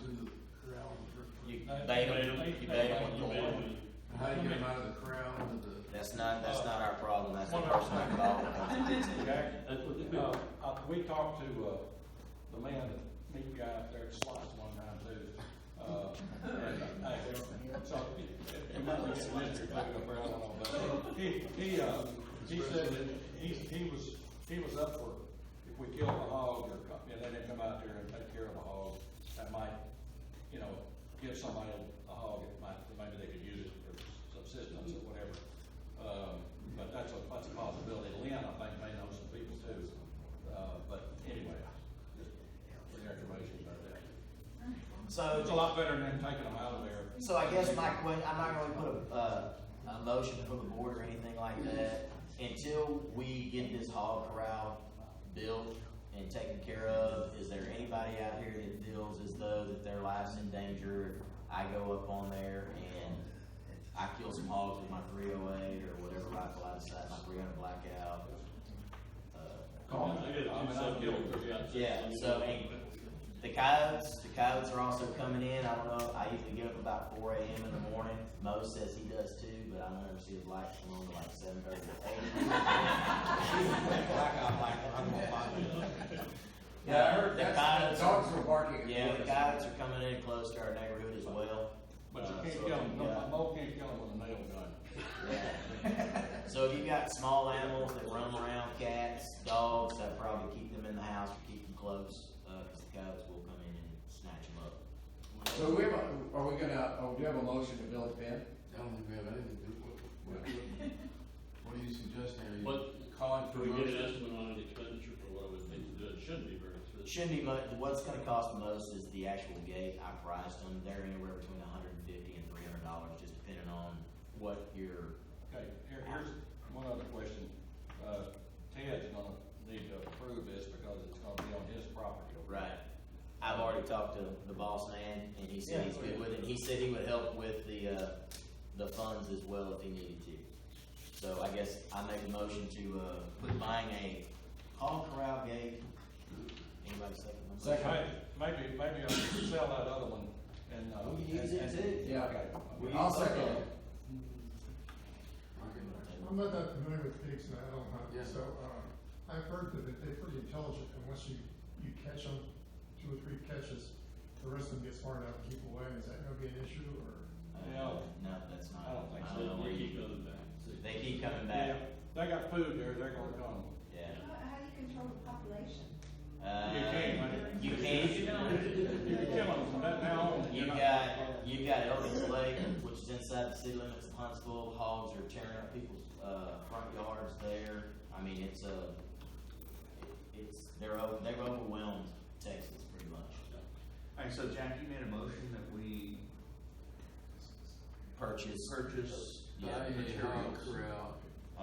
into the corral? You bait them with corn. How do you get them out of the corral into the? That's not our problem, that's the person involved. Jack, we talked to, the man, the meat guy up there at Slice one time too. So, it might be a mystery back up there, I don't know, but he said that he was up for, if we killed a hog or, and they didn't come out there and take care of a hog, that might, give somebody a hog, maybe they could use it for subsistence or whatever. But that's a possibility. Lynn, I think, may know some people too. But anyway, just for your information about that. So It's a lot better than taking them out of there. So I guess my question, I'm not going to put a motion for the board or anything like that until we get this hog corral built and taken care of. Is there anybody out here that feels as though that their life's in danger if I go up on there and I kill some hogs with my 308 or whatever rifle I decide, my 300 blackout? Yeah, so and the coyotes are also coming in. I don't know, I usually get up about 4 a.m. in the morning. Mo says he does too, but I never see his lights come on to like 7:30 or 8. Yeah, I heard the that coyotes dogs were barking. Yeah, the coyotes are coming in close to our neighborhood as well. But you can't so kill if them, you got- Mo can't kill them with a nail gun. Yeah. So if you've got small animals that roam around, cats, dogs, that probably keep them in the house or keep them close, because the coyotes will come in and snatch them up. So do you have a motion to build a pen? I don't think we have anything to do with it. What do you suggest there? Could we get an estimate on an expenditure for what it would take to do it? It shouldn't be very expensive. Shouldn't be much. What's going to cost the most is the actual gate. I priced them. They're anywhere between $150 and $300, just depending on what your. Okay, here's one other question. Ted's gonna need to approve this because it's gonna be on his property. Right. I've already talked to the boss man, and he said he's good with it. He said he would help with the funds as well if he needed to. So I guess I make a motion to quit buying a hog corral gate. Anybody second? Second. Maybe I should sell that other one and. We can use it too. Yeah. Okay. I'll second it. I'm not that familiar with pigs and I don't hunt, Yeah. so, I've heard that they're pretty intelligent, and once you catch them, 2 or 3 catches, the rest of them get smart enough to keep away. Is that gonna be an issue, or? No. No, that's not. I don't think so. know where They you keep coming back. They keep coming Yeah, back. they got food there, they're gonna come. Yeah. How do you control the population? You can. You can. You can kill them from that now on. You've got Elkins Lake, which is inside the city limits of Huntsville. Hogs are tearing up people's front yards there. I mean, they've overwhelmed Texas pretty much. All right, so Jack, you made a motion that we Purchase. Buy Yeah. a hog corral.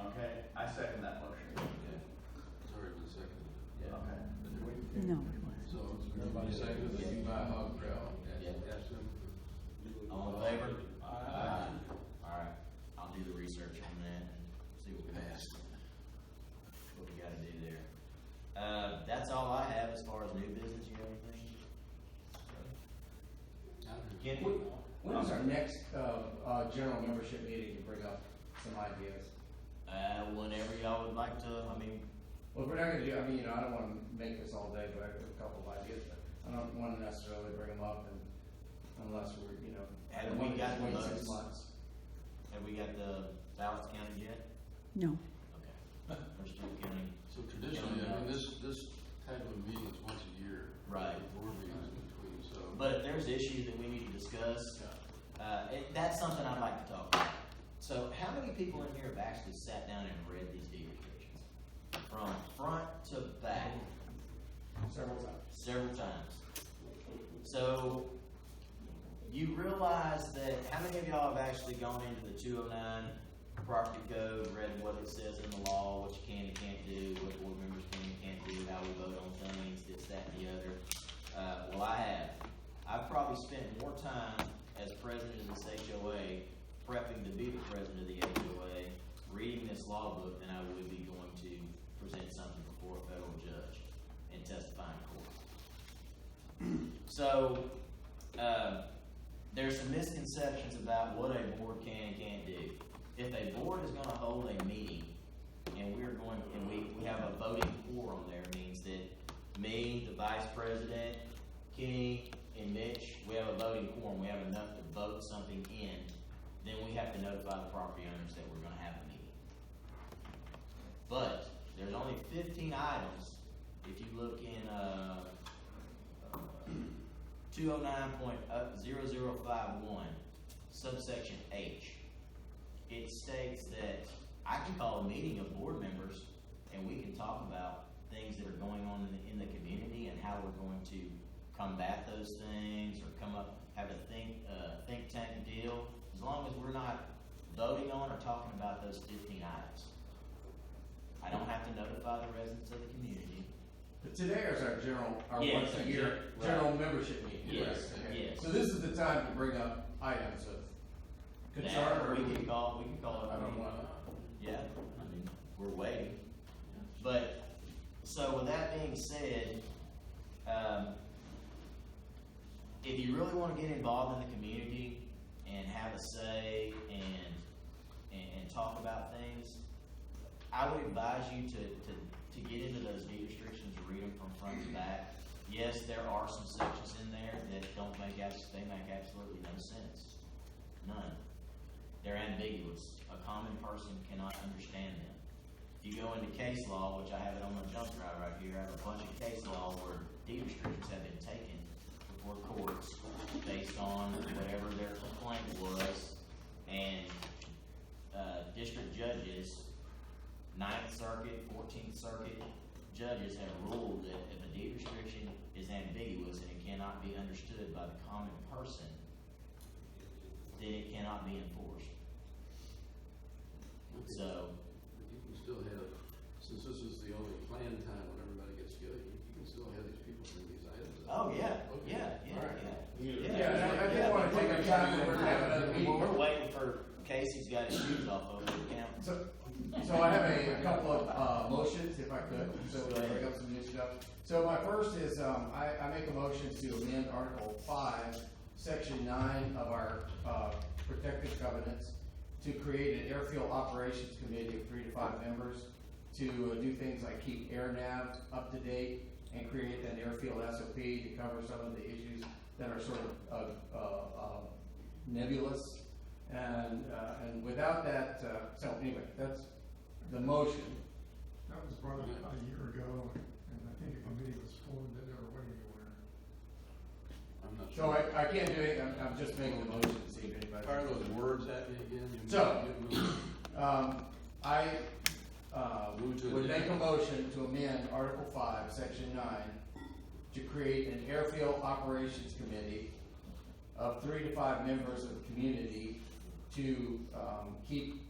okay, I second that motion. It's already been seconded. Yeah. Okay. No. So everybody seconded that you buy a hog corral. Yeah. Ask them. All in favor? Aye. All right, I'll do the research on that and see what we gotta do there. That's all I have as far as new business. You have anything? Kenny? When is our next, general membership meeting to bring up some ideas? Whenever y'all would like to, I mean, Well, we're not gonna do, I don't wanna make this all day, but I have a couple of ideas, but I don't wanna necessarily bring them up unless we're, Have we got the wait notice? 6 months. have we got the ballots counted yet? No. Okay. We're still counting. So traditionally, this type of meeting is once a year. Right. Board meetings in between, so. But if there's issues that we need to discuss, that's something I'd like to talk about. So how many people in here have actually sat down and read these deed restrictions? From front to back, several times. So you realize that, how many of y'all have actually gone into the 209 property code, read what it says in the law, what you can and can't do, what board members can and can't do, how we vote on things, this, that, and the other? Well, I have. I've probably spent more time as president of this HOA, prepping to be the president of the HOA, reading this law book, than I would be going to present something before a federal judge and testify in court. So, there's some misconceptions about what a board can and can't do. If a board is gonna hold a meeting, and we have a voting quorum there, means that me, the vice president, Kenny, and Mitch, we have a voting quorum, we have enough to vote something in, then we have to notify the property owners that we're gonna have a meeting. But, there's only 15 items, if you look in, 209.0051, subsection H, it states that I can call a meeting of board members and we can talk about things that are going on in the community and how we're going to combat those things or come up, have a think tank deal, as long as we're not voting on or talking about those 15 items. I don't have to notify the residents of the community. But today is our Yes, once a year, right. general membership meeting. Yes, Okay. yes. So this is the time to bring up items of concern Now, or. we can call it. I don't know. Yeah, I mean, we're waiting. But, so with that being said, if you really wanna get involved in the community and have a say and talk about things, I would advise you to get into those deed restrictions, read them from front to back. Yes, there are some sections in there that they make absolutely no sense. None. They're ambiguous. A common person cannot understand them. If you go into case law, which I have it on my jump drive right here, I have a bunch of case law where deed restrictions have been taken before courts based on whatever their complaint was, and district judges, 9th Circuit, 14th Circuit judges have ruled that if a deed restriction is ambiguous and it cannot be understood by the common person, then it cannot be enforced. So, You can still have, since this is the only planned time when everybody gets together, you can still have these people bring these items up. oh yeah, Okay. yeah. All right. Yeah, and I didn't wanna take our time when we're having another meeting. We're waiting for Casey's got his shoes off over the counter. So I have a couple of motions, if I could, so we bring up some new stuff. So my first is, I make a motion to amend Article 5, Section 9 of our protective covenants to create an airfield operations committee of 3 to 5 members to do things like keep AirNav up to date and create an airfield SOP to cover some of the issues that are sort of nebulous. And without that, so anyway, that's the motion. That was brought up about a year ago, and I think a committee was formed that never went anywhere. I'm not So sure. I can't do it, I'm just making the motion to see if anybody. Fire those words at me again. So, I Move to would make a amend. motion to amend Article 5, Section 9, to create an airfield operations committee of 3 to 5 members of the community to keep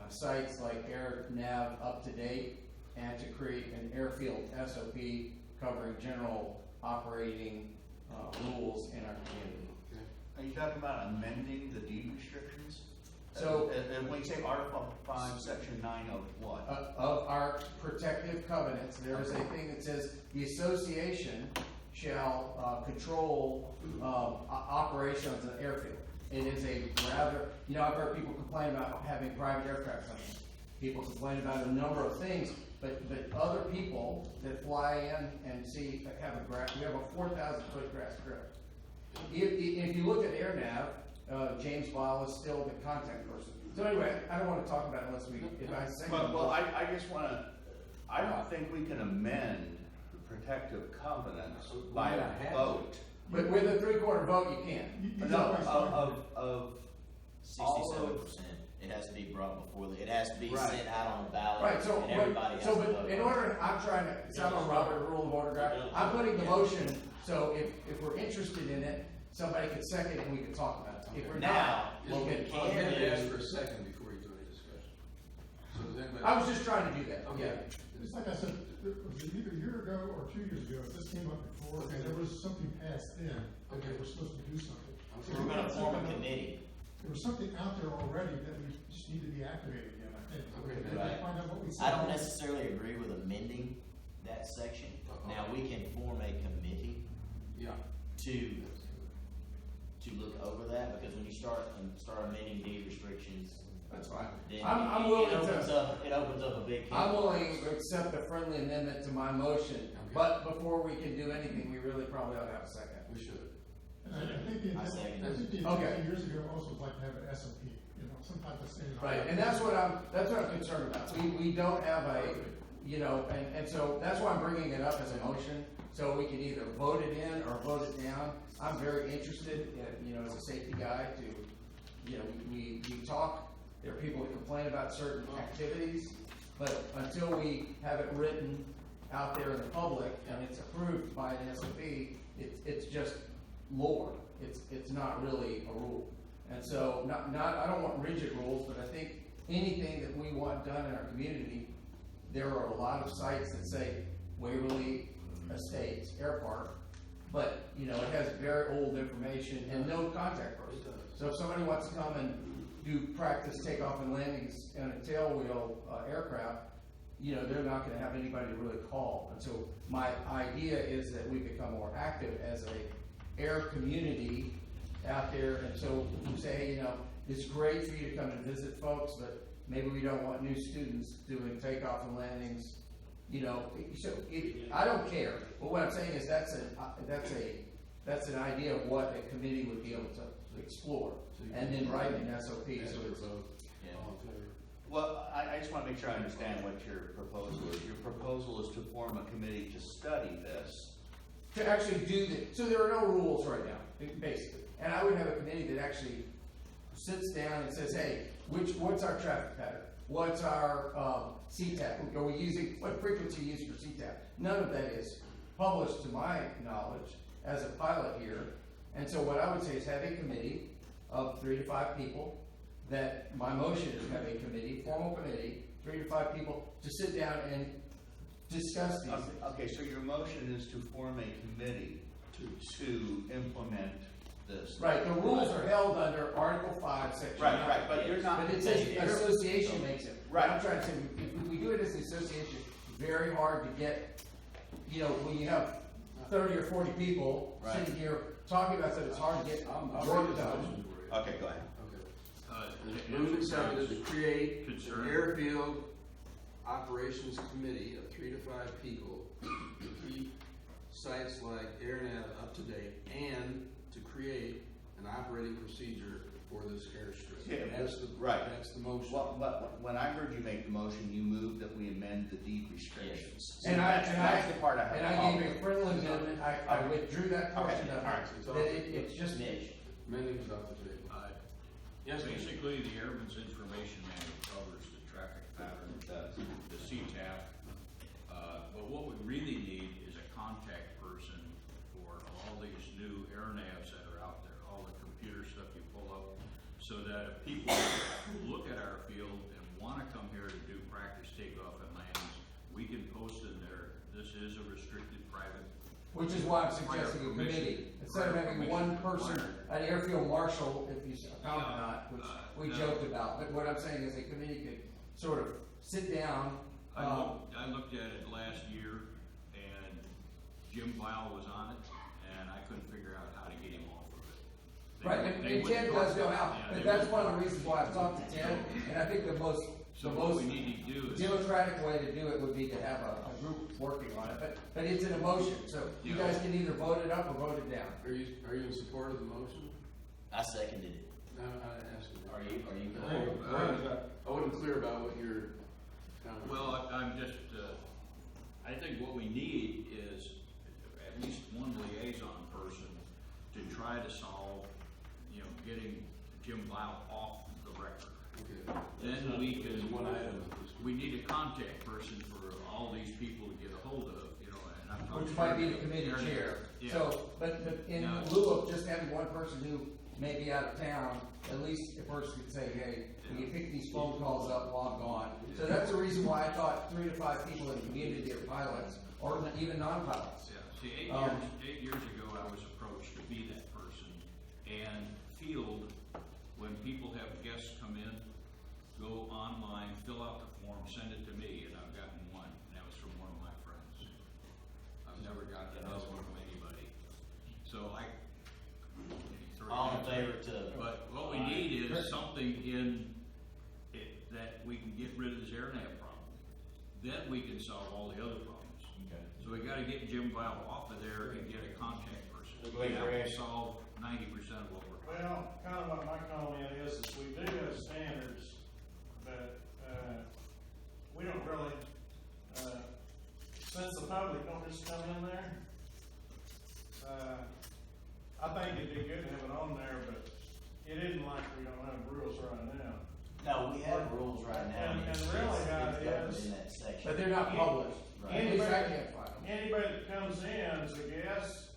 sites like AirNav up to date and to create an airfield SOP covering general operating rules in our community. Are you talking about amending the deed restrictions? So- And when you say Article 5, Section 9 of what? Of our protective covenants, there is a thing that says the association shall control operations of the airfield. It is a rather, I've heard people complain about having private aircraft coming in. People complain about a number of things, but other people that fly in and see, we have a 4,000-foot grass strip. If you look at AirNav, James Ball is still the contact person. So anyway, I don't want to talk about it unless if I say. Well, I just wanna, I don't think we can amend the protective covenants by a vote. But with a 3/4 vote, you can. No, of 67%. It has to be brought before it has to be Right. sent out on the ballot, Right, so, and everybody has to but vote. in order, I'm trying to, it's not on Robert Rule of Order, guy. I'm putting the motion, so if we're interested in it, somebody can second and we can talk about it. If we're Now, not, what we You can have to ask do, for a second before you do any discussion. So does anybody? I was just trying to do that, Okay. yeah. It's like I said, it was either a year ago or 2 years ago, this came up before, and there was something passed then, that they were supposed to do something. we're gonna form a committee. There was something out there already that we just need to be activated again, I think. Okay, We right. have to find out what we said. I don't necessarily agree with amending that section. Now, we can form a committee Yeah. to look over that, because when you start amending deed restrictions, That's fine. then I'm it willing opens to, up, it opens up a big can. I'm willing to accept a friendly amendment to my motion, but before we can do anything, we really probably ought to have a second. We should. And I think the I intent, second I think the it. Okay. intent years ago also was like to have an SOP, some type of standard. Right, and that's what I'm concerned about. We don't have a, and so that's why I'm bringing it up as a motion, so we can either vote it in or vote it down. I'm very interested, as a safety guy to, we talk, there are people that complain about certain activities, but until we have it written out there in the public and it's approved by an SOP, it's just lore. It's not really a rule. And so, I don't want rigid rules, but I think anything that we want done in our community, there are a lot of sites that say Waverly Estates, Air Park, but, it has very old information and no contact person. So if somebody wants to come and do practice takeoff and landings in a tailwheel aircraft, they're not gonna have anybody to really call. And so my idea is that we become more active as a air community out there, and so you say, it's great for you to come and visit folks, but maybe we don't want new students doing takeoff and landings, I don't care, but what I'm saying is that's an idea of what a committee would be able to explore, and then write an SOP, so it's. Yeah. All in favor? Well, I just wanna make sure I understand what your proposal is. Your proposal is to form a committee to study this. To actually do so there are no rules right now, basically. And I would have a committee that actually sits down and says, hey, what's our traffic pattern? What's our CTAP? Are we using, what frequency are you using for CTAP? None of that is published to my knowledge as a pilot here. And so what I would say is have a committee of 3 to 5 people, that my motion is have a committee, formal committee, 3 to 5 people to sit down and discuss these things. Okay, so your motion is to form a committee to implement this. Right, the rules are held under Article 5, Section 9. Right, but you're not. But it says an association makes it. Right. I'm trying to say, if we do it as an association, it's very hard to get, when you have 30 or 40 people Right. sitting here talking about that, it's hard to get I'll work read this done. motion for you. Okay, go ahead. Okay. Moved and seconded to create an airfield operations committee of 3 to 5 people to keep sites like AirNav up to date and to create an operating procedure for this airstrip. Yeah, That's the, right. that's the motion. Well, but when I heard you make the motion, you moved that we amend the deed restrictions. So And that's the part I have. And a I problem gave a friendly amendment, I withdrew that portion of all right. it, that it's just. Mitch. Amending is off the table. Yes, ma'am. Basically, the Airman's Information Manual covers the traffic pattern, the CTAP. But what we really need is a contact person for all these new AirNavs that are out there, all the computer stuff you pull up, so that if people look at our field and wanna come here to do practice takeoff and landings, we can post in there, this is a restricted private. Which is why I'm suggesting a committee, instead of having one person, an airfield marshal, if he's a pound or not, which we No. joked about, but what I'm saying is a committee could sort of sit down. I looked at it last year, and Jim Weil was on it, and I couldn't figure out how to get him off of it. Right, and Ted does go out, but that's one of the reasons why I've talked to Ted, and I think the most what we need to do is. democratic way to do it would be to have a group working on it, but it's an emotion, so you Yeah. guys can either vote it up or vote it down. Are you in support of the motion? I seconded it. No, I asked you. Are you I wasn't clear about what your comment. Well, I'm just, I think what we need is at least one liaison person to try to solve, getting Jim Blau off the record. Okay. Then we There's can, one item. we need a contact person for all these people to get a hold of, and I'm talking. Which might be the committee chair. Yeah. So, but in No. lieu of just having one person who may be out of town, at least a person could say, hey, can you pick these phone calls up while I'm gone? So that's the reason why I thought 3 to 5 people in the community are pilots, or even non-pilots. Yeah, see, 8 years ago, I was approached to be that person and field, when people have guests come in, go online, fill out the form, send it to me, and I've gotten one, and that was from one of my friends. I've never gotten another one from anybody. So All in favor to, But what we need is something in it that we can get rid of this AirNav problem. Then we can solve all the other problems. okay. So we gotta get Jim Vile off of there and get a contact person. Go ahead, That will Greg. solve 90% of what we're. Well, kind of what my comment is we do have standards, but, we don't really, since the public don't just come in there, I think it'd be good to have it on there, but it isn't like we don't have rules right now. No, we have rules right now. And it's- really it's how it governed is- in that section. But they're not published. Right. At least I can't find them. Anybody that comes in is a guest,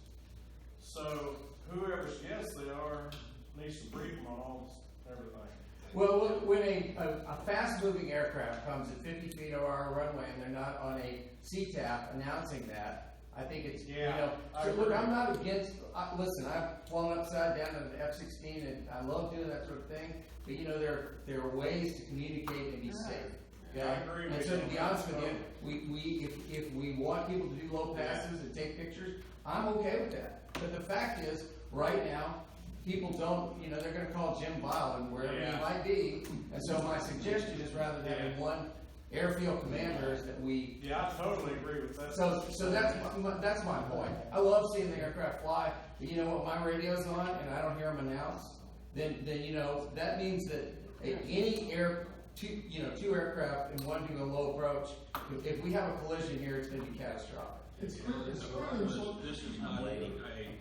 so whoever's guest they are needs to brief them on all, everything. Well, look, when a fast-moving aircraft comes at 50 feet over our runway and they're not on a CTAP announcing that, I think it's, you Yeah, know, I so look, agree. I'm not against, listen, I've flown upside down in an F-16 and I love doing that sort of thing, but you know, there are ways to communicate and be safe. Okay? I agree And with so you. to be honest with you, if we want people to do low passes and take pictures, I'm okay with that. But the fact is, right now, people don't, you know, they're gonna call Jim Vile and wherever he Yeah. might be. And so my suggestion is rather than having one airfield commander is that we, Yeah, I totally agree with that. so that's my point. I love seeing the aircraft fly, but you know what, my radio's on and I don't hear them announced, then you know, that means that any two aircraft and one doing a low approach, if we have a collision here, it's gonna be catastrophic. It's further, This is not a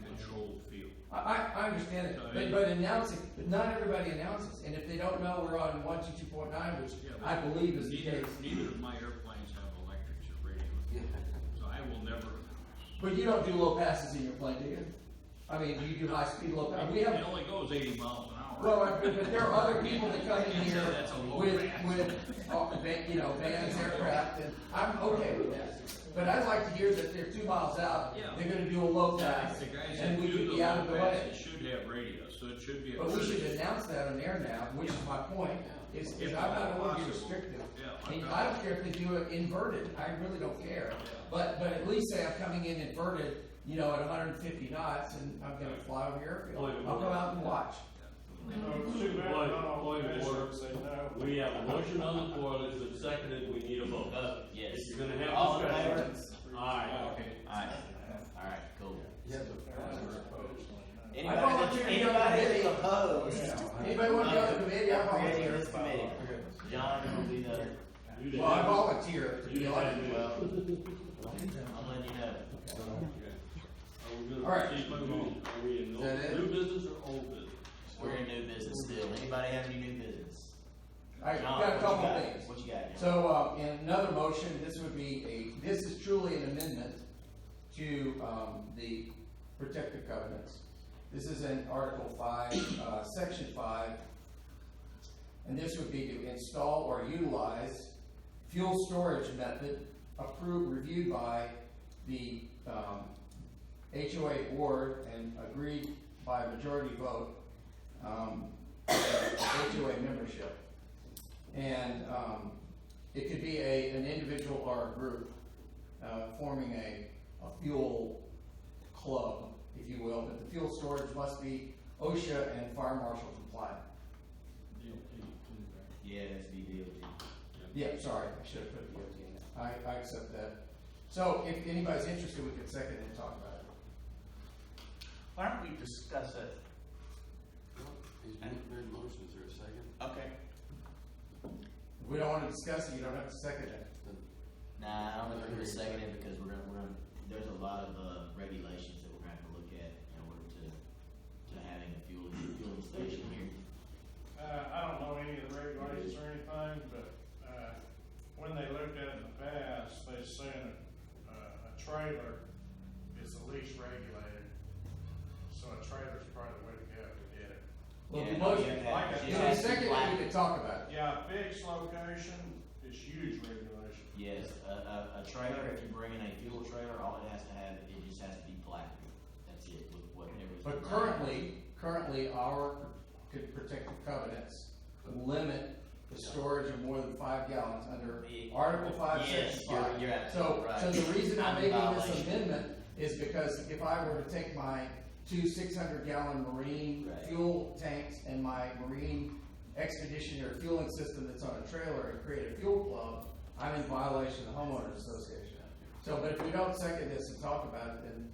controlled field. I understand it, but announcing, but not everybody announces, and if they don't know we're on 122.9, which Yeah, but I believe is the Neither, case. neither of my airplanes have electrics or radio, so I will never announce. But you don't do low passes in your plane, do you? I mean, you do high speed low passes. We have, It only goes 80 miles an hour. well, but there are other people that come in here That's a low with, pass. you know, vans, aircraft, and I'm okay with that. But I'd like to hear that they're 2 miles out, Yeah. they're gonna do a low pass, The guys and that we do could the be out of the low way. passes should have radios, so it should be. a But we should courtesy. announce that on air now, which is my point, is If I'm not at all gonna be possible. restrictive. Yeah, I mean, I'm I not. don't care if they do it inverted, I really don't care. But at least say I'm coming in inverted, you know, at 150 knots, and I'm gonna fly over your airfield. I'll come out and watch. Too bad, Point- not all point of order. officials say no. We have a motion on the floor that's been seconded, we need a vote. Yes. If you're gonna have All in discussion. favor? Aye. Okay. Alright, cool. Yeah, I volunteer to be on the Anybody committee. opposed? Anybody want to be on the committee? I Creating volunteer. this committee. John will be the, You didn't Well, I have- volunteer to You be didn't on have it. to- well, I'm letting you know. Are we All right. gonna proceed moving on? Are we in Is that it? new business or old business? We're in new business still. Anybody have any new business? I John, got a what couple you got? things. What you got, John? So, in another motion, this would be this is truly an amendment to, the protective covenants. This is in Article 5, Section 5. And this would be to install or utilize fuel storage method reviewed by the, HOA board and agreed by majority vote, HOA membership. And, it could be an individual or a group, forming a fuel club, if you will, but the fuel storage must be OSHA and fire marshal compliant. Yeah, that's DOT. Yeah, sorry, I should have put DOT in there. I accept that. So if anybody's interested, we could second and talk about it. Why don't we discuss it? He's made motion, is there a second? Okay. If we don't want to discuss it, you don't have to second it. Nah, I don't know if we're gonna second it because we're gonna, there's a lot of, regulations that we're gonna have to look at in order to having a fueling station here. I don't know any of the regulations or anything, but, when they looked at it in the past, they said, a trailer is the least regulated. So a trailer's probably the way to go to get it. Well, Yeah, the no, motion, you have like to- a- it if has we to be second it, flat. we can talk about it. Yeah, a fixed location is huge regulation. Yes, a trailer, if you bring in a fuel trailer, all it has to have, it just has to be placarded. That's it, with whatever. But currently, our protective covenants limit the storage of more than 5 gallons under Article 5, Yes, Section 5. you're absolutely right. So the reason I'm I'm in making this violation. amendment is because if I were to take my 2 600-gallon marine Right. fuel tanks and my marine expeditionary fueling system that's on a trailer and create a fuel club, I'm in violation of the homeowners association. So, but if we don't second this and talk about it, then,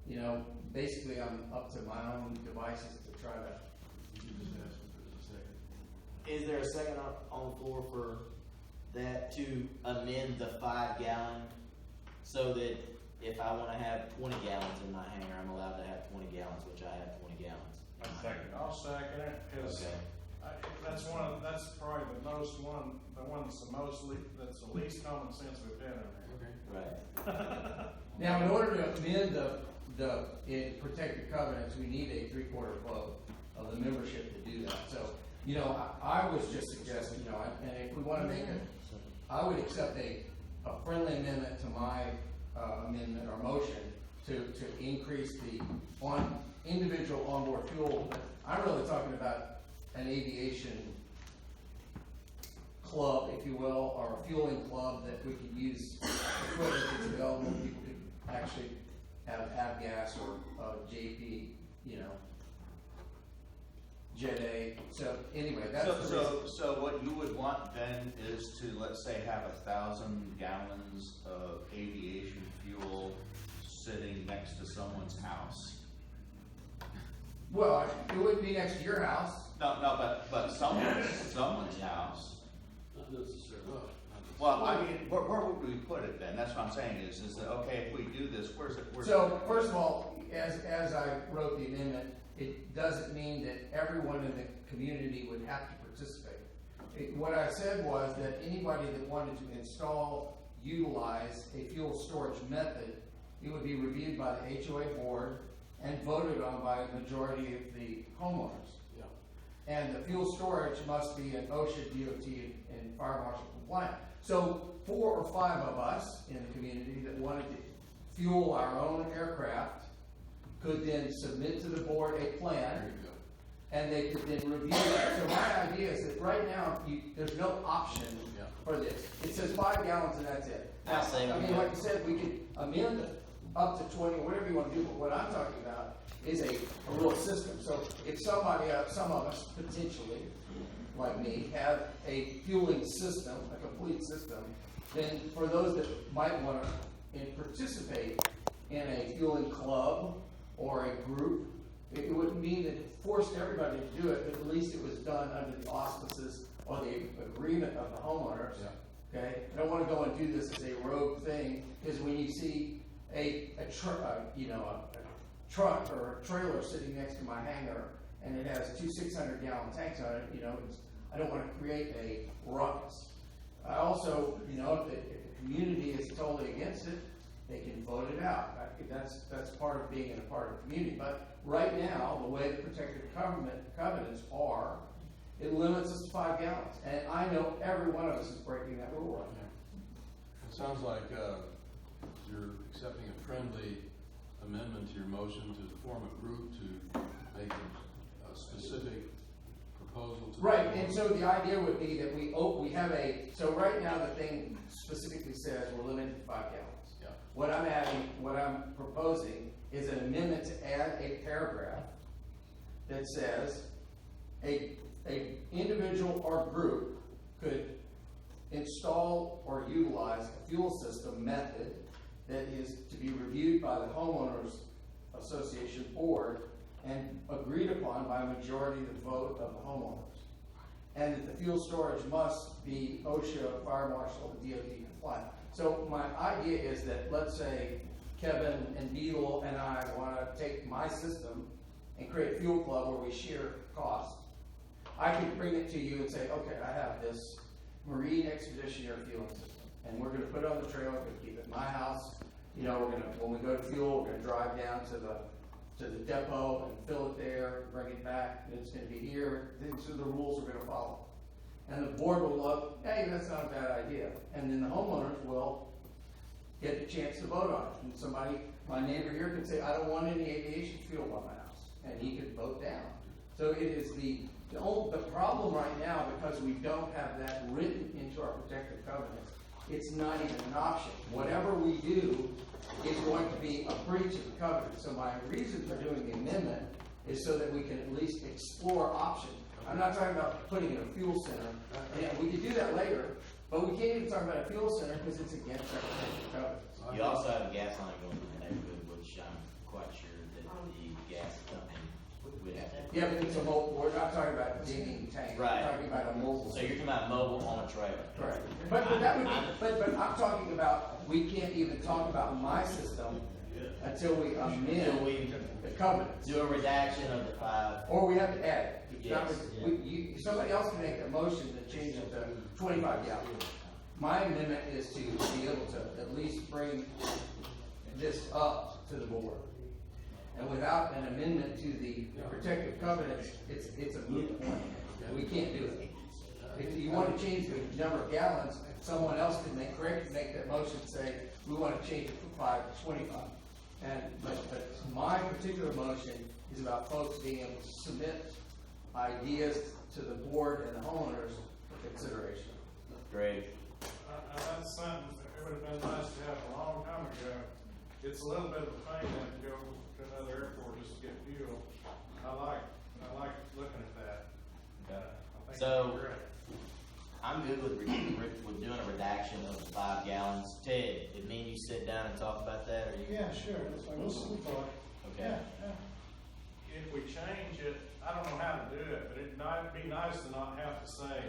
you know, basically I'm up to my own devices to try to. You just asked if there's a second. Is there a second on the floor for that to amend the 5-gallon so that if I wanna have 20 gallons in my hangar, I'm allowed to have 20 gallons, which I have 20 gallons. in my hangar? I'll second it, cause Okay. that's probably the one that's the least common sense we've had in there. Right. Now, in order to amend in protected covenants, we need a 3/4 vote of the membership to do that. So, you know, I was just suggesting, you know, and if we wanna make it, I would accept a friendly amendment to my, amendment or motion to increase the individual onboard fuel. I'm really talking about an aviation club, if you will, or a fueling club that we could use equipment that's available. People could actually have gas or JP, you know, Jet A. So anyway, that's the reason. So what you would want then is to, let's say, have 1,000 gallons of aviation fuel sitting next to someone's house. Well, it wouldn't be next to your house. No, but someone's house. Not necessarily. Well, I mean, where would we put it then? That's what I'm saying is that, okay, if we do this, where's it? So first of all, as I wrote the amendment, it doesn't mean that everyone in the community would have to participate. What I said was that anybody that wanted to install, utilize a fuel storage method, it would be reviewed by the HOA board and voted on by a majority of the homeowners. Yeah. And the fuel storage must be an OSHA, DOT, and fire marshal compliant. So 4 or 5 of us in the community that wanted to fuel our own aircraft could then submit to the board a There plan, you go. and they could then review it. So my idea is that right now, there's no option Yeah. for this. It says 5 gallons and that's it. I say I we mean, do. like you said, we could amend it up to 20, or whatever you want to do, but what I'm talking about is a real system. So if somebody, some of us potentially, like me, have a fueling system, a complete system, then for those that might want to participate in a fueling club or a group, it wouldn't mean that it forced everybody to do it, but at least it was done under the auspices or the agreement of the homeowners. Yeah. Okay, I don't want to go and do this as a rogue thing, because when you see a truck or a trailer sitting next to my hangar, and it has 2 600-gallon tanks on it, you know, I don't want to create a ruckus. I also, you know, if the community is totally against it, they can vote it out. I think that's part of being in a part of the community. But right now, the way the protected covenants are, it limits us to 5 gallons. And I know every one of us is breaking that rule right now. It sounds like you're accepting a friendly amendment to your motion to form a group to make a specific proposal to. Right, and so the idea would be that we have so right now the thing specifically says we're limited to 5 gallons. Yeah. What I'm proposing is an amendment to add a paragraph that says a individual or group could install or utilize a fuel system method that is to be reviewed by the homeowners association board and agreed upon by a majority of the vote of the homeowners. And that the fuel storage must be OSHA, fire marshal, and DOT compliant. So my idea is that, let's say Kevin and Beetle and I want to take my system and create a fuel club where we share costs. I can bring it to you and say, okay, I have this marine expeditionary fueling system, and we're going to put it on the trailer, we're going to keep it in my house. You know, when we go to fuel, we're going to drive down to the depot and fill it there, bring it back, and it's going to be here. These are the rules we're going to follow. And the board will look, hey, that's not a bad idea. And then the homeowners will get the chance to vote on it. And somebody, my neighbor here could say, I don't want any aviation fuel on my house. And he could vote down. So it is the problem right now, because we don't have that written into our protective covenants, it's not even an option. Whatever we do is going to be a breach of the covenant. So my reason for doing the amendment is so that we can at least explore options. I'm not talking about putting in a fuel center, and we could do that later, but we can't even talk about a fuel center because it's against our covenant. You also have a gas line going through the neighborhood, which I'm quite sure that the gas company would have to. Yeah, but it's a mobile, we're not talking about digging tank. Right. We're talking about a mobile. So you're talking about mobile on a trailer. Correct. But that would be, but I'm talking about, we can't even talk about my system until we amend the covenants. Do a redaction of the 5. Or we have to add it. It's not- Yes. somebody else can make a motion to change it to 25 gallons. My amendment is to be able to at least bring this up to the board. And without an amendment to the protective covenants, it's a moot point. We can't do it. If you want to change the number of gallons, someone else can make that motion and say, we want to change it from 5 to 25. But my particular motion is about folks being able to submit ideas to the board and the homeowners for consideration. Greg. That's something that would have been nice to have a long time ago. It's a little bit of a pain to go to another airport just to get fuel. I like looking at that. Okay. I think So- it'd be great. I'm good with doing a redaction of the 5 gallons. Ted, did me and you sit down and talk about that, or you? Yeah, sure, that's fine, we'll talk. Okay. If we change it, I don't know how to do it, but it'd be nice to not have to say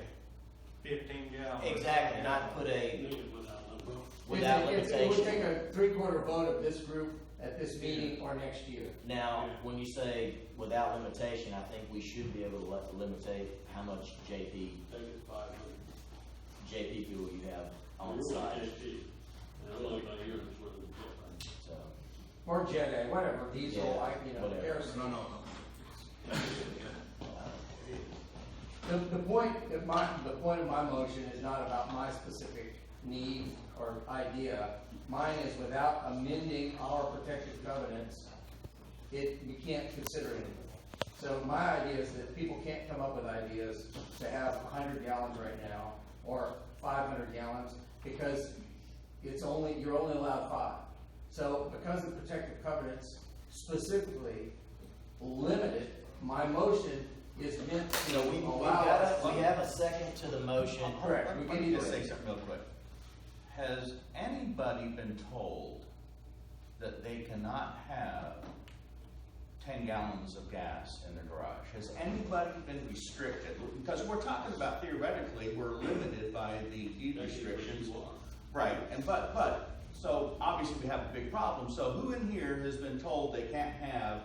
15 gallons. Exactly, not put a, Leave it without limit. without It would limitation. take a 3/4 vote of this group at this meeting or next year. Now, when you say without limitation, I think we should be able to limitate how much JP Take it 500. fuel you have on You're site. right, JP. And I'm only about here, it's where the jet runs. So, Or Jet A, whatever, diesel, Yeah, whatever. kerosene. The point of my motion is not about my specific need or idea. Mine is without amending our protective covenants, we can't consider anything. So my idea is that people can't come up with ideas to have 100 gallons right now or 500 gallons because you're only allowed 5. So because the protective covenants specifically limited, my motion is meant to so we allow us. have a second to the motion. Correct. Let me just say something real quick. Has anybody been told that they cannot have 10 gallons of gas in their garage? Has anybody been restricted? Because we're talking about theoretically, we're limited by the deed restrictions. Right, so obviously we have a big problem. So who in here has been told they can't have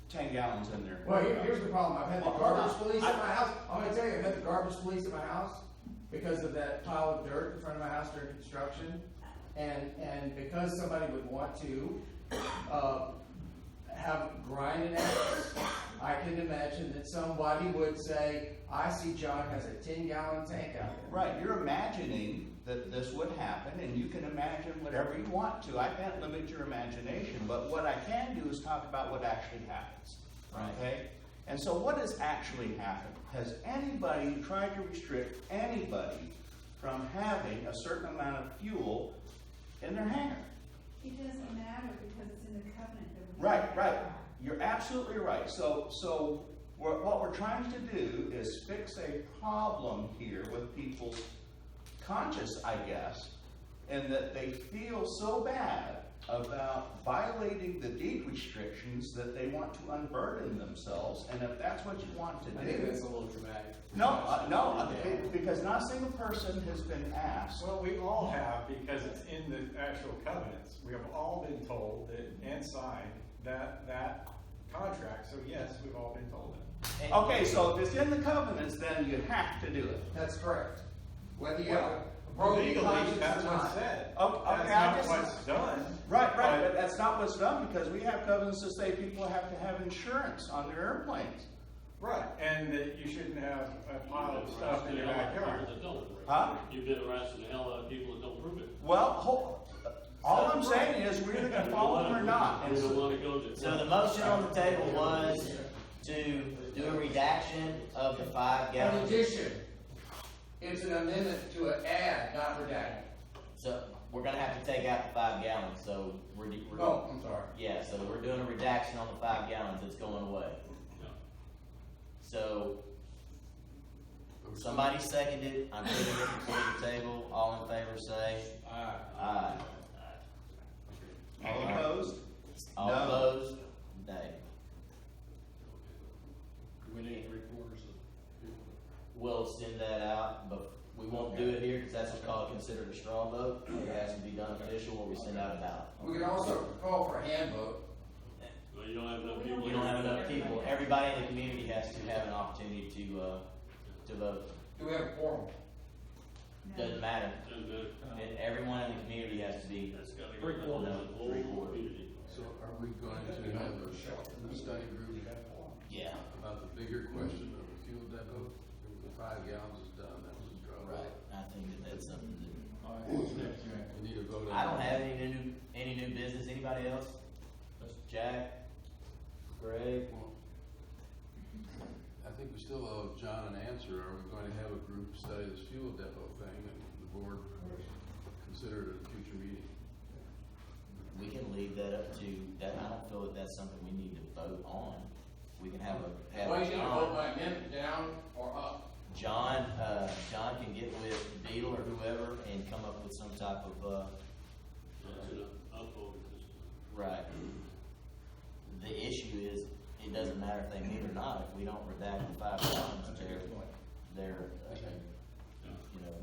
10 gallons in their Well, garage? here's the problem. I've had the Well, garbage hold on. police at my house. I'm gonna tell you, I've had the garbage police at my house because of that pile of dirt in front of my house during construction. And because somebody would want to, have grind an axe, I can imagine that somebody would say, I see John has a 10-gallon tank out there. Right, you're imagining that this would happen, and you can imagine whatever you want to. I can't limit your imagination, but what I can do is talk about what actually happens. Right. Okay? And so what has actually happened? Has anybody tried to restrict anybody from having a certain amount of fuel in their hangar? It doesn't matter because it's in the covenant that we. Right. You're absolutely right. So what we're trying to do is fix a problem here with people's conscience, I guess, and that they feel so bad about violating the deed restrictions that they want to unburden themselves. And if that's what you want to I think that's do, a little dramatic. no, because not a single person has been asked. Well, we all have, because it's in the actual covenants. We have all been told that, and signed that contract, so yes, we've all been told it. Okay, so if it's in the covenants, then you have to do it. That's correct. Whether you have a broken Legally, conscience that's or what's not. said. Okay, That's I not just- what's done. Right, but that's not what's done because we have covenants that say people have to have insurance on their airplanes. Right, and that you shouldn't have a pile of stuff in your backyard. That don't. Huh? You've been harassing the hell out of people that don't prove it. Well, all I'm saying is we're either gonna follow them or not. We don't want to go to. So the motion on the table was to do a redaction of the 5 In gallons. addition, it's an amendment to an add, not redact. So, we're gonna have to take out the 5 gallons, so we're. Oh, I'm sorry. Yeah, so we're doing a redaction on the 5 gallons, it's going away. Yeah. So, somebody seconded it, I'm putting it before the table, all in favor say aye. All opposed? All No. opposed, nay. Do we need 3/4 of people? We'll send that out, but we won't do it here, cause that's what's called considered a straw vote, it has to be done official, where we send out a ballot. We can also call for a hand vote. Well, you don't have enough people. You don't have enough people, everybody in the community has to have an opportunity to vote, Do we have a quorum? doesn't matter, Doesn't matter. and everyone in the community has to be, That's gotta go. 3/4. The whole community. So are we going to have a study group yeah, about the bigger question of the fuel depot? The 5 gallons is done, that was a draw. right, I think that's something that. All right, what's next? We need a vote on. I don't that. have any new business. Anybody else? Jack? Greg? Well, I think we still owe John an answer. Are we going to have a group study this fuel depot thing and the board consider it at a future meeting? We can leave that up to, that, I don't feel that that's something we need to vote on. We can have Well, you need to vote John, by amendment, down or up. John can get with Beadle or whoever and come up with some type of, That's an upvote at this point. right. The issue is, it doesn't matter if they meet or not, if we don't redact the 5 gallons, That's a good point. they're, Yeah. you know,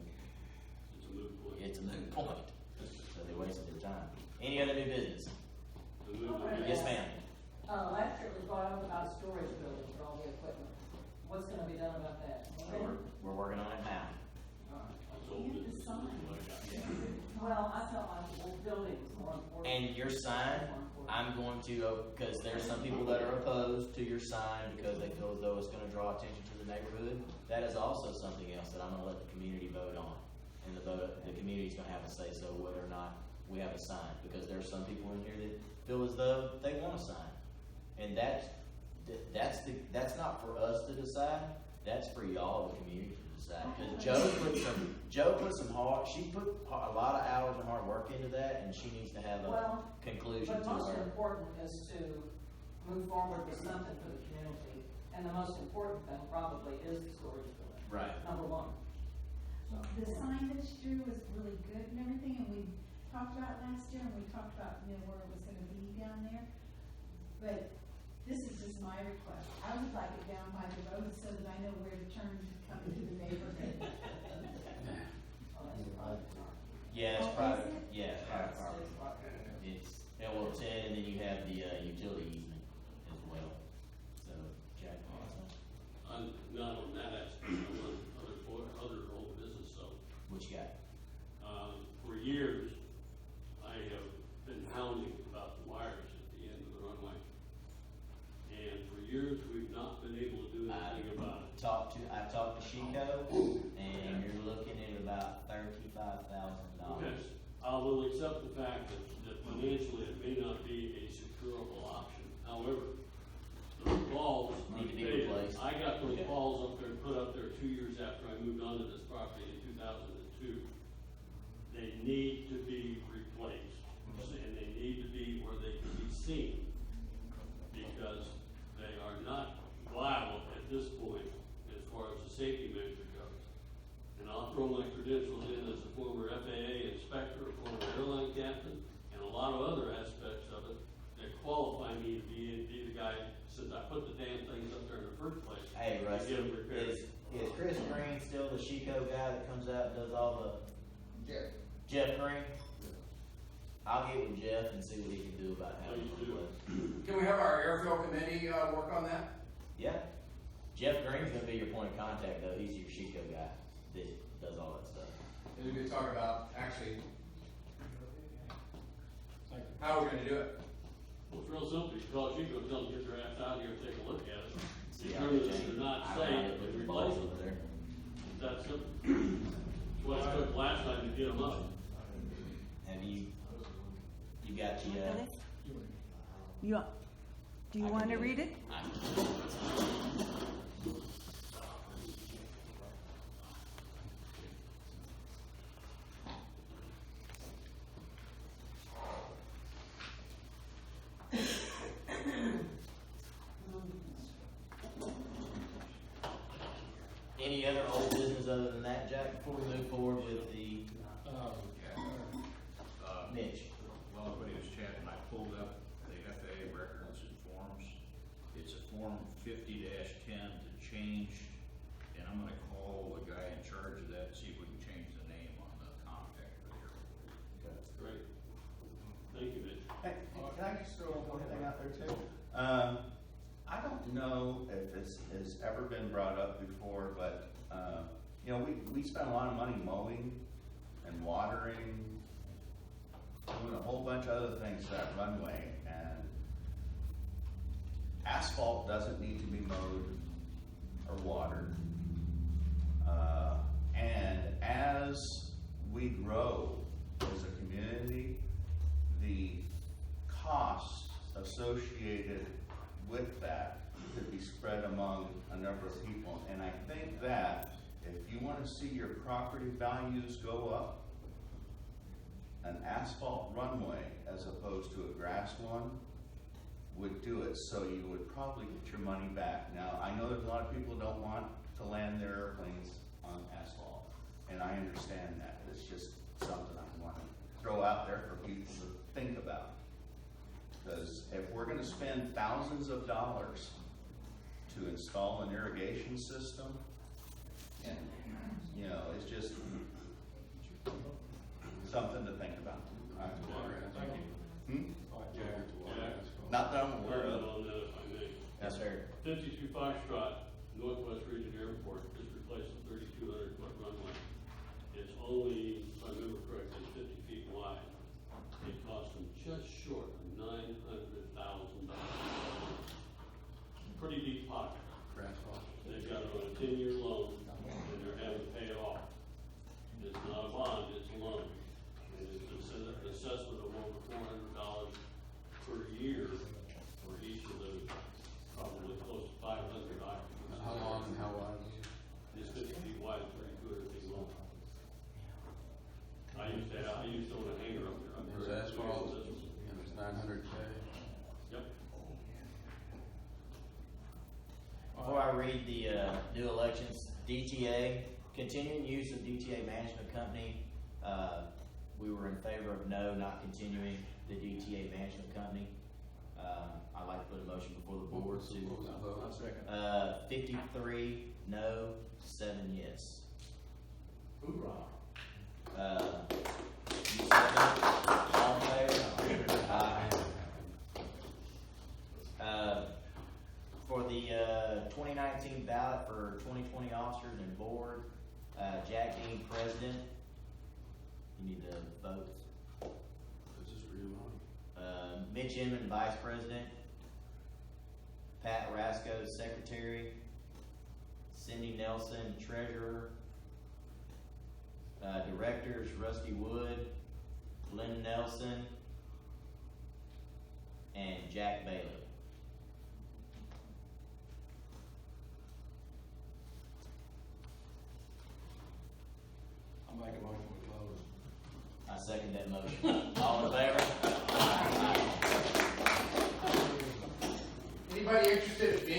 It's a moot point. it's a moot point. So they wasted their time. Any other new business? The moot point. Yes, ma'am. Last year it was brought up about a storage building for all the equipment. What's gonna be done about that? We're working on it now. It's old You have to business. sign. What I got. Well, I felt like the whole building was more important. And your sign, I'm going to, because there's some people that are opposed to your sign because they feel as though it's gonna draw attention to the neighborhood. That is also something else that I'm gonna let the community vote on. And the community's gonna have a say so whether or not we have a sign, because there's some people in here that feel as though they want a sign. And that's not for us to decide, that's for y'all, the community, to decide. Because Joe put some hard, she put a lot of hours and hard work into that, and she needs to have a Well, conclusion But to most her. important is to move forward with something for the community. And the most important thing probably is the storage building, Right. number one. The sign that you drew was really good and everything, and we talked about it last year, and we talked about, where it was gonna be down there. But this is just my request. I would like it down by the road so that I know where to turn to come into the neighborhood. Yeah, it's Oh, is private, it? yeah, it's private property. It's L10, and then you have the, utility easement as well. So, Jack, you want to say? Not on that aspect, on other old business, so. What you got? For years, I have been hounding about the wires at the end of the runway. And for years, we've not been able to do anything about it. I talked to Chico, and you're looking at about $35,000. Okay, I will accept the fact that financially it may not be a securable option. However, those balls Need to be they- replaced. I got those Okay. balls up there, put up there 2 years after I moved onto this property in 2002. They need to be replaced, and they need to be where they can be seen, because they are not viable at this point as far as the safety measure goes. And I'll throw my credentials in as a former FAA inspector, a former airline captain, and a lot of other aspects of it that qualify me to be the guy, since I put the damn things up there in the first place. Hey, to Rusty, get them repaired. is Chris Green still the Chico guy that comes out and does all the, Yeah. Jeff Green? I'll get with Jeff and see what he can do about having Please it do. replaced. Can we have our airfield committee, work on that? Yeah. Jeff Green's gonna be your point of contact though, he's your Chico guy that does all that stuff. And we could talk about, actually, Thank you. how we're gonna do it. Well, it's real simple, you call Chico, tell them, get your ass out here and take a look at it. See, I Determine that they're not I safe, ran it with and the balls replace over them. there. That's simple. That's what it took last time to get them up. Have you got the, Do you want to read it? Any other old business other than that, Jack, before we move forward with the Mitch? While everybody was chatting, I pulled up the FAA records and forms. It's a Form 50-10 to change, and I'm gonna call the guy in charge of that, see if we can change the name on the contact here. Great. Thank you, Mitch. Hey, can I just throw one thing out there too? I don't know if this has ever been brought up before, but, you know, we spend a lot of money mowing and watering, doing a whole bunch of other things to that runway, and asphalt doesn't need to be mowed or watered. And as we grow as a community, the cost associated with that could be spread among a number of people. And I think that if you want to see your property values go up, an asphalt runway as opposed to a grass one would do it, so you would probably get your money back. Now, I know there's a lot of people who don't want to land their airplanes on asphalt, and I understand that. It's just something I want to throw out there for people to think about. Because if we're going to spend thousands of dollars to install an irrigation system, and, you know, it's just something to think about. Thank you. Hmm? Jack, Not that I'm aware of. on that, if I may. Yes, sir. 52 Foxtrot, Northwest Region Airport, just replaced a 3,200-foot runway. It's only, if I remember correctly, 50 feet wide. It cost them just short of $900,000. Pretty deep pocket. They've got it on a 10-year loan, and they're having to pay it off. It's not a bond, it's a loan. And it's an assessment of over $400 per year for each of those, probably close to 500 occupants. How long and how wide? It's 50 feet wide and 3,200 feet long. I used to own a hangar up there. There's asphalt, and it's 900K. Yep. Before I read the new elections, DTA, continuing use of DTA Management Company, we were in favor of no, not continuing the DTA Management Company. I'd like to put a motion before the board What was the vote? 53 no, 7 yes. Hoorah. You second? All in favor? Aye. For the 2019 ballot for 2020 officers and board, Jack Dean, president. You need to vote. Just read them on. Mitch Inman, vice president. Pat Rasco, secretary. Cindy Nelson, treasurer. Directors, Rusty Wood, Lynn Nelson, and Jack Bailey. I'll make a motion to close. I second that motion. All in favor? Anybody interested